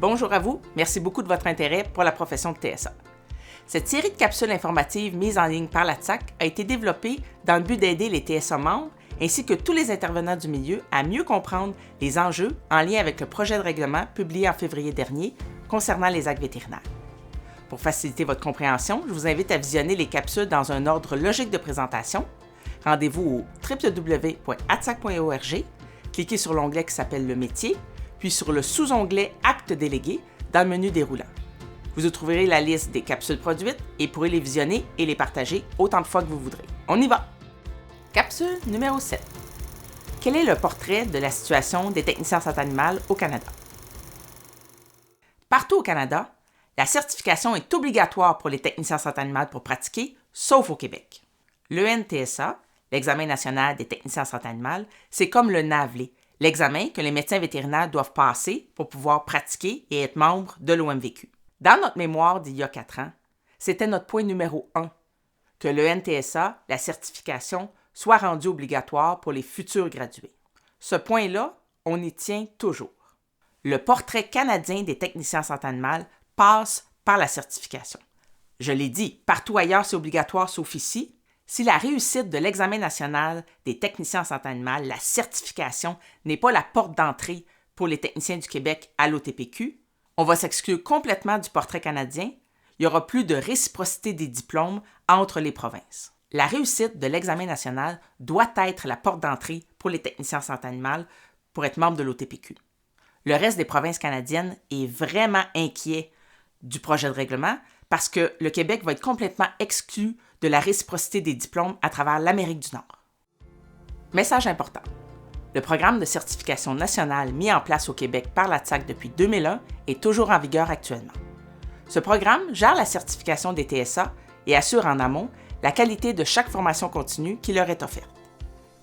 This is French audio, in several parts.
Bonjour à vous, merci beaucoup de votre intérêt pour la profession de TSA. Cette série de capsules informatives mises en ligne par la TSAC a été développée dans le but d'aider les TSA membres ainsi que tous les intervenants du milieu à mieux comprendre les enjeux en lien avec le projet de règlement publié en février dernier concernant les actes vétérinaires. Pour faciliter votre compréhension, je vous invite à visionner les capsules dans un ordre logique de présentation. Rendez-vous au www.atsac.org, cliquez sur l'onglet qui s'appelle « Le métier », puis sur le sous-onglet « Actes délégués » dans le menu déroulant. Vous y trouverez la liste des capsules produites et pourrez les visionner et les partager autant de fois que vous voudrez. On y va! Capsule numéro 7. Quel est le portrait de la situation des techniciens en santé animale au Canada? Partout au Canada, la certification est obligatoire pour les techniciens en santé animale pour pratiquer, sauf au Québec. L'ENTSA, l'Examen national des techniciens en santé animale, c'est comme le NAVLE, l'examen que les médecins vétérinaires doivent passer pour pouvoir pratiquer et être membre de l'OMVQ. Dans notre mémoire d'il y a 4 ans, c'était notre point numéro 1, que le NTSA, la certification, soit rendue obligatoire pour les futurs gradués. Ce point-là, on y tient toujours. Le portrait canadien des techniciens en santé animale passe par la certification. Je l'ai dit, partout ailleurs c'est obligatoire sauf ici. Si la réussite de l'examen national des techniciens en santé animale, la certification, n'est pas la porte d'entrée pour les techniciens du Québec à l'OTPQ, on va s'exclure complètement du portrait canadien. Il n'y aura plus de réciprocité des diplômes entre les provinces. La réussite de l'examen national doit être la porte d'entrée pour les techniciens en santé animale pour être membre de l'OTPQ. Le reste des provinces canadiennes est vraiment inquiet du projet de règlement parce que le Québec va être complètement exclu de la réciprocité des diplômes à travers l'Amérique du Nord. Message important. Le programme de certification nationale mis en place au Québec par la TSAC depuis 2001 est toujours en vigueur actuellement. Ce programme gère la certification des TSA et assure en amont la qualité de chaque formation continue qui leur est offerte.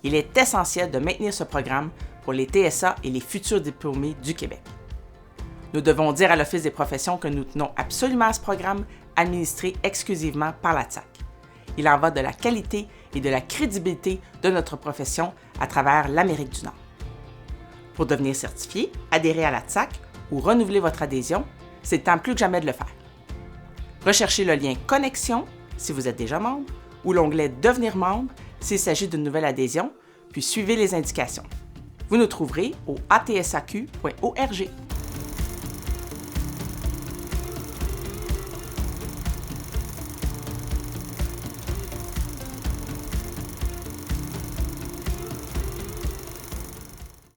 Il est essentiel de maintenir ce programme pour les TSA et les futurs diplômés du Québec. Nous devons dire à l'Office des professions que nous tenons absolument à ce programme administré exclusivement par la TSAC. Il en va de la qualité et de la crédibilité de notre profession à travers l'Amérique du Nord. Pour devenir certifié, adhérer à la TSAC ou renouveler votre adhésion, c'est le temps plus que jamais de le faire. Recherchez le lien « Connexion » si vous êtes déjà membre ou l'onglet « Devenir membre » s'il s'agit d'une nouvelle adhésion, puis suivez les indications. Vous nous trouverez au atsaq.org.